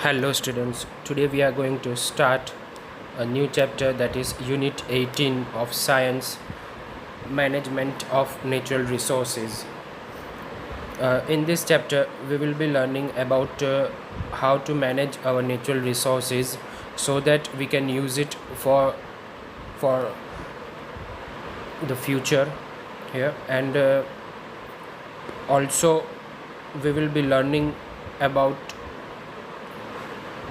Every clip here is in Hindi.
Hello students, today we are going to start a new chapter, that is Unit 18 of Science, Management of Natural Resources. In this chapter we will be learning about how to manage our natural resources so that we can use it for the future here, and also we will be learning about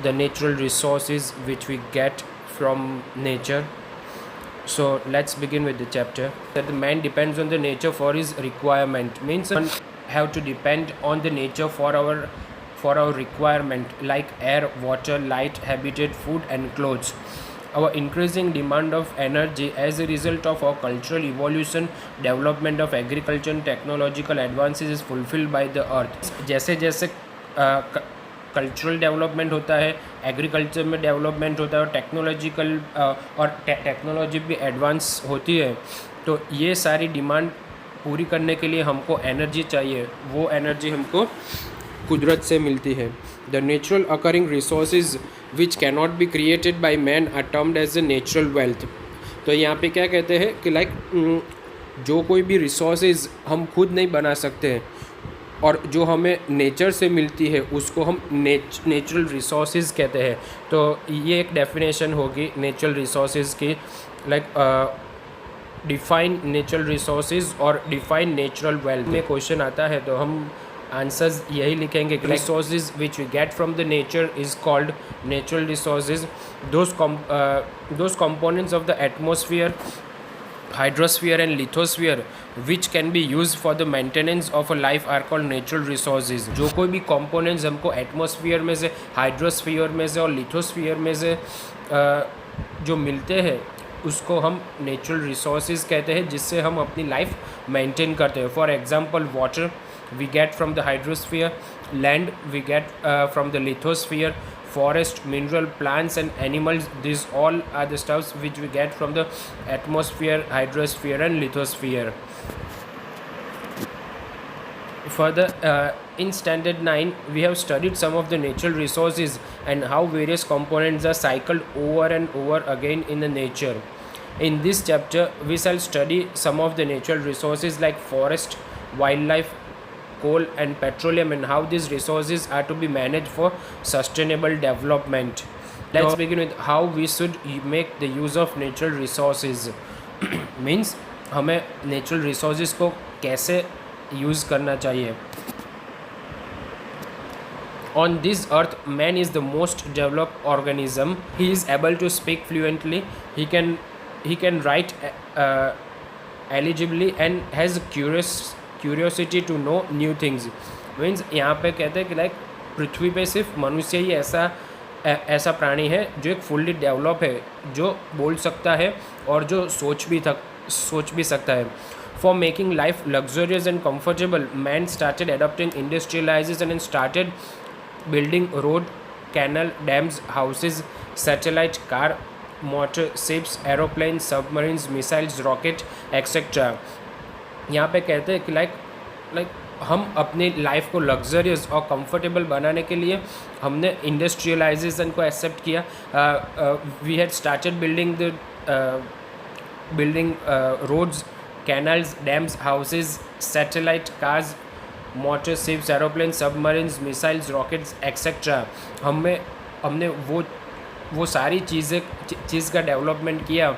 the natural resources which we get from nature. So let's begin with the chapter. That the man depends on the nature for his requirement, means one have to depend on the nature for our requirement, like air, water, light, habitat, food and clothes. Our increasing demand of energy as a result of our cultural evolution, development of agriculture and technological advances is fulfilled by the earth. जैसे जैसे कल्चरल डेवलपमेंट होता है, एग्रीकल्चर में डेवलपमेंट होता है और टेक्नोलॉजी भी एडवांस होती है, तो ये सारी डिमांड पूरी करने के लिए हमको एनर्जी चाहिए. वो एनर्जी हमको कुदरत से मिलती है. The natural occurring resources which cannot be created by man are termed as a natural wealth. तो यहाँ पे क्या कहते हैं कि जो कोई भी रिसोर्सेज हम खुद नहीं बना सकते हैं और जो हमें नेचर से मिलती है उसको हम नेचुरल रिसोर्सेज कहते हैं. तो ये एक डेफिनेशन होगी नेचुरल रिसोर्सेज की, डिफाइन नेचुरल रिसोर्सेज और डिफाइन नेचुरल वेल्थ. में क्वेश्चन आता है तो हम आंसर्स यही लिखेंगे कि resources which we get from the nature is called natural resources. Those components of the atmosphere, hydrosphere and lithosphere which can be used for the maintenance of a life are called natural resources. जो कोई भी components हमको एटमॉस्फेयर में से, हाइड्रोस्फीयर में से और लिथोस्फीयर में से जो मिलते हैं उसको हम नेचुरल रिसोर्सेज कहते हैं, जिससे हम अपनी लाइफ मेंटेन करते हैं. For example water we get from the hydrosphere, land we get from the lithosphere, forest, mineral, plants and animals, these all are the stuffs which we get from the atmosphere, hydrosphere and lithosphere. Further, in standard 9 we have studied some of the natural resources and how various components are cycled over and over again in the nature. In this chapter we shall study some of the natural resources like forest, wildlife, coal and petroleum, and how these resources are to be managed for sustainable development. Let's begin with how we should make the use of natural resources. means हमें natural resources को कैसे use करना चाहिए. On this earth, man is the most developed organism. He is able to speak fluently. He can write eligibly and has curiosity to know new things. Means यहाँ पे कहते हैं कि पृथ्वी पे सिर्फ मनुष्य ही ऐसा प्राणी है जो एक फुल्ली डेवलप है, जो बोल सकता है और जो सोच भी सकता है. For making life luxurious and comfortable, man started adopting industrialisation and started building road, canal, dams, houses, satellite, car, motor, ships, aeroplane, submarines, missiles, rocket etcetera. यहाँ पे कहते हैं कि हम अपनी लाइफ को लग्जरियस और कंफर्टेबल बनाने के लिए हमने इंडस्ट्रियलाइजेशन को एक्सेप्ट किया. We had started building roads, canals, dams, houses, satellite, cars, motor, ships, aeroplane, submarines, missiles, rockets etcetera. हमने वो सारी चीज़ का डेवलपमेंट किया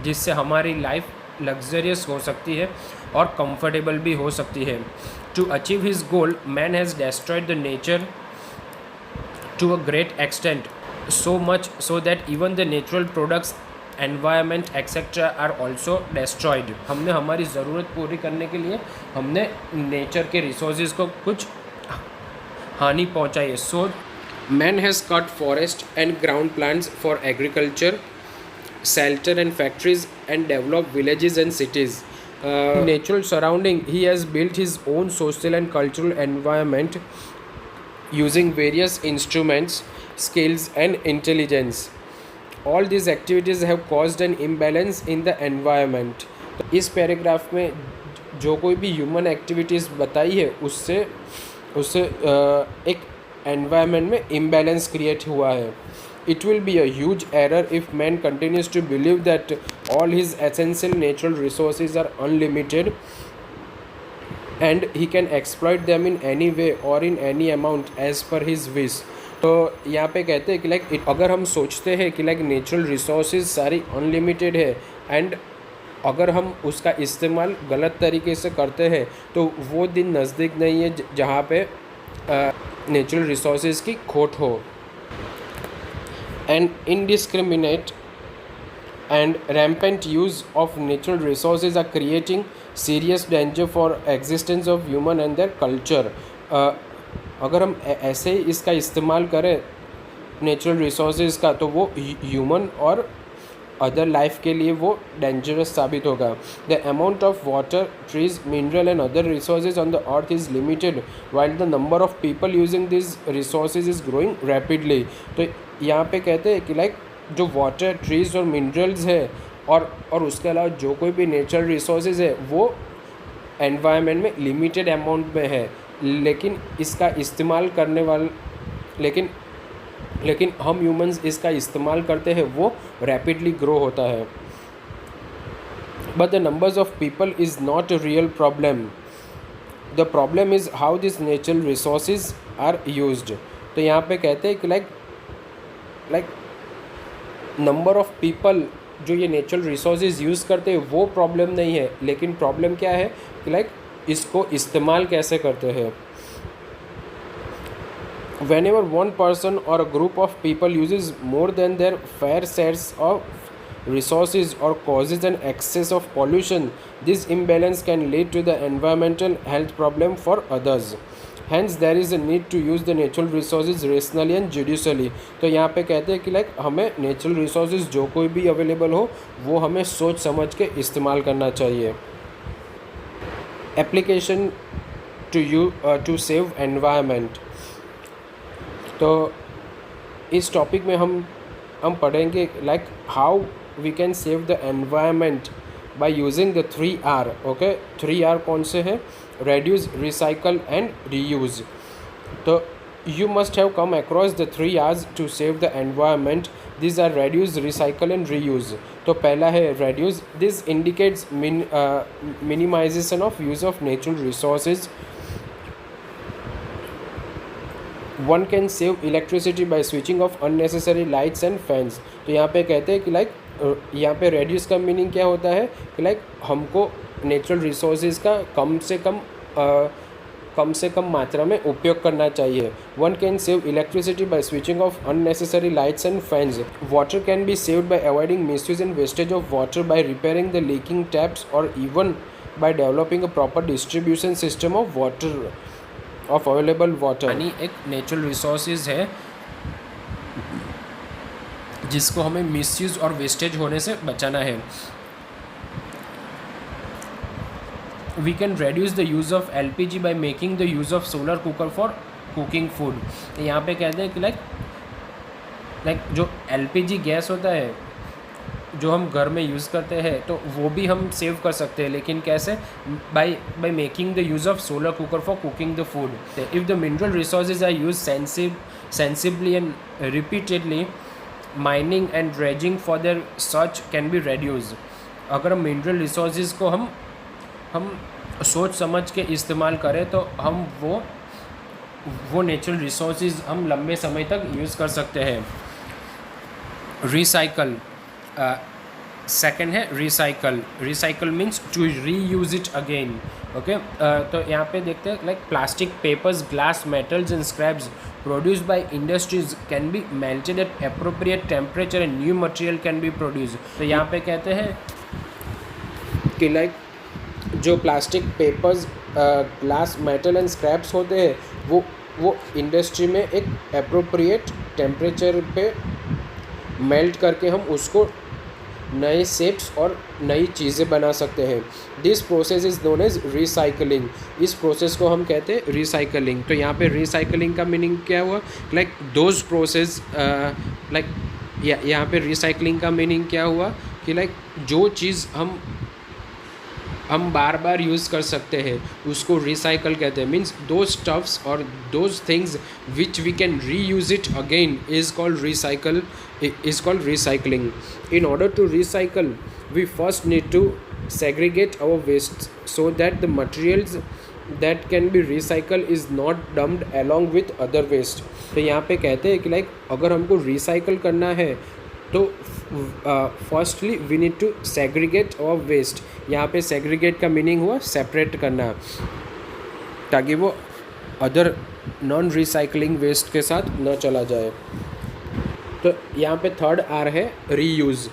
जिससे हमारी लाइफ लग्जरियस हो सकती है और कंफर्टेबल भी हो सकती है. To achieve his goal, man has destroyed the nature to a great extent, so much so that even the natural products, environment etcetera are also destroyed. हमने हमारी ज़रूरत पूरी करने के लिए हमने नेचर के रिसोर्सेज को कुछ हानि पहुंचाई है. So man has cut forest and ground plants for agriculture, shelter and factories, and develop villages and cities. Natural surrounding, he has built his own social and cultural environment using various instruments, skills and intelligence. All these activities have caused an imbalance in the environment. इस पैराग्राफ में जो कोई भी ह्यूमन एक्टिविटीज़ बताई है उससे एक एनवायरनमेंट में इम्बैलेंस क्रिएट हुआ है. It will be a huge error if man continues to believe that all his essential natural resources are unlimited and he can exploit them in any way और in any amount as per his wish. तो यहाँ पे कहते हैं कि लाइक अगर हम सोचते हैं कि लाइक नेचुरल रिसोर्सेज सारी अनलिमिटेड है एंड अगर हम उसका इस्तेमाल गलत तरीके से करते हैं तो वो दिन नज़दीक नहीं है जहाँ पे नेचुरल रिसोर्सेज की खोट हो. And indiscriminate and rampant use of natural resources are creating serious danger for existence of human and their culture. अगर हम ऐसे ही इसका इस्तेमाल करें नेचुरल रिसोर्सेज का तो वो ह्यूमन और अदर लाइफ के लिए वो डेंजरस साबित होगा. The amount of water trees mineral and other resources on the earth is limited while the number of people using this resources is growing rapidly. तो यहाँ पे कहते हैं कि लाइक जो वाटर ट्रीज़ और मिनरल्स है और उसके अलावा जो कोई भी नेचुरल रिसोर्सेज है वो एनवायरनमेंट में लिमिटेड अमाउंट में है, लेकिन इसका इस्तेमाल करने वाले लेकिन हम ह्यूमंस इसका इस्तेमाल करते हैं वो रैपिडली ग्रो होता है. But the numbers of people is not a real problem. The problem is how this natural resources are used. तो यहाँ पे कहते हैं कि लाइक नंबर ऑफ पीपल जो ये नेचुरल रिसोर्सेज यूज़ करते हैं वो प्रॉब्लम नहीं है, लेकिन प्रॉब्लम क्या है कि लाइक इसको इस्तेमाल कैसे करते हैं. Whenever one person or a group of people uses more than their fair shares of resources or causes an excess of pollution, this imbalance can lead to the environmental health problem for others. Hence there is a need to use the natural resources rationally and judiciously. तो यहाँ पे कहते हैं कि लाइक हमें नेचुरल रिसोर्सेज जो कोई भी अवेलेबल हो वो हमें सोच समझ के इस्तेमाल करना चाहिए. Application to save environment. तो इस टॉपिक में हम पढ़ेंगे like how we can save the environment by using the 3R. Okay, 3R कौन से हैं? Reduce, recycle and reuse. तो you must have come across the 3R's to save the environment. This are reduce, recycle and reuse. तो पहला है reduce. This indicates minimization of use of natural resources. One can save electricity by switching off unnecessary lights and fans. तो यहाँ पे कहते हैं कि लाइक यहाँ पे रेड्यूस का मीनिंग क्या होता है कि लाइक हमको नेचुरल रिसोर्सेज का कम से कम मात्रा में उपयोग करना चाहिए. One can save electricity by switching off unnecessary lights and fans. Water can be saved by avoiding misuse and wastage of water by repairing the leaking taps और even by developing a proper distribution system of water of available water. पानी एक नेचुरल रिसोर्सेज है जिसको हमें मिसयूज और वेस्टेज होने से बचाना है. We can reduce the use of LPG by making the use of solar cooker for cooking food. यहाँ पे कहते हैं कि लाइक जो LPG गैस होता है जो हम घर में यूज़ करते हैं तो वो भी हम सेव कर सकते हैं, लेकिन कैसे? By making the use of solar cooker for cooking the food. If the mineral resources are use sensibly and repeatedly, mining and dredging for their such can be reduce. अगर मिनरल रिसोर्सेज को हम सोच समझ के इस्तेमाल करें तो हम वो नेचुरल रिसोर्सेज हम लंबे समय तक यूज़ कर सकते हैं. रिसाइकल. सेकेंड है recycle means to reuse it again. Okay, तो यहाँ पे देखते हैं like plastic, papers, glass, metals and scraps produced by industries can be melted at appropriate temperature and new material can be produced. तो यहाँ पे कहते हैं कि लाइक जो plastic, papers, glass, metal and scraps होते हैं वो इंडस्ट्री में एक अप्रोप्रिएट टेम्परेचर पे मेल्ट करके हम उसको नए शेप्स और नई चीज़ें बना सकते हैं. This process is known as recycling. इस प्रोसेस को हम कहते हैं रिसाइकलिंग. तो यहाँ पे रिसाइकलिंग का मीनिंग क्या हुआ? लाइक दोज प्रोसेस लाइक यहाँ पे रिसाइकलिंग का मीनिंग क्या हुआ कि लाइक जो चीज़ हम बार बार यूज़ कर सकते हैं, उसको रिसाइकल कहते हैं. मीन्स दो स्टफ्स और those things which we can reuse it again is called recycling. In order to recycle, we first need to segregate our waste so that the materials that can be recycled is not dumped along with other waste. तो यहाँ पे कहते हैं कि लाइक अगर हमको रिसाइकल करना है तो firstly we need to segregate our waste. यहाँ पे सेग्रीगेट का मीनिंग हुआ सेपरेट करना, ताकि वो अदर नॉन रिसाइकलिंग वेस्ट के साथ न चला जाए. तो यहाँ पे थर्ड आर है रीयूज़.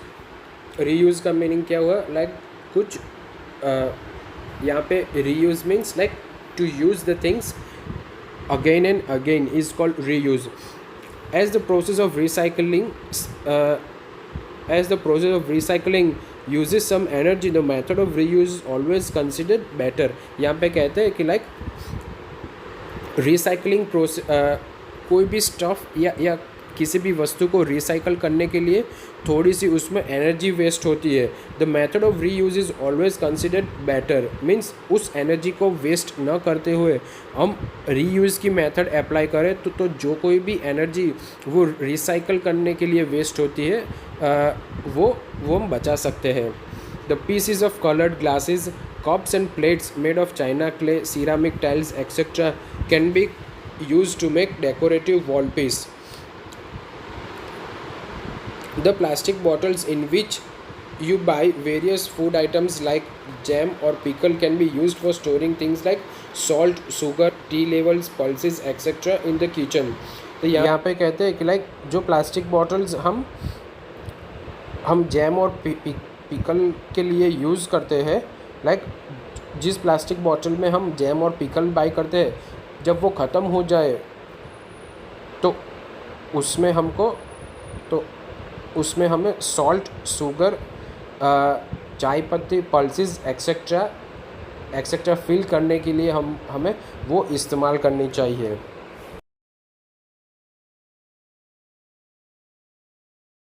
रीयूज़ का मीनिंग क्या हुआ? लाइक कुछ यहाँ पे reuse means like to use the things again and again is called reuse. As the process of recycling uses some energy, the method of reuse is always considered better. यहाँ पे कहते हैं कि लाइक रिसाइकलिंग प्रोसेस कोई भी स्टफ़ या किसी भी वस्तु को रिसाइकल करने के लिए थोड़ी सी उसमें एनर्जी वेस्ट होती है. The method of reuse is always considered better. Means उस एनर्जी को वेस्ट न करते हुए हम रीयूज़ की मेथड अप्लाई करें तो जो कोई भी एनर्जी वो रिसाइकल करने के लिए वेस्ट होती है वो हम बचा सकते हैं. The pieces of coloured glasses, cups and plates made of china clay, ceramic tiles etcetera can be use to make decorative wall piece. The plastic bottles in which you buy various food items like jam or pickle can be used for storing things like salt, sugar, tea leaves, pulses, etc. in the kitchen. तो यहाँ पे कहते हैं कि लाइक जो प्लास्टिक बॉटल्स हम जैम और पिकल के लिए यूज़ करते हैं, लाइक जिस प्लास्टिक बॉटल में हम जैम और पिकल बाई करते हैं, जब वो ख़त्म हो जाए तो उसमें हमें सॉल्ट, शुगर, चाय पत्ती, पल्सेस एक्सेट्रा फिल करने के लिए हमें वो इस्तेमाल करनी चाहिए.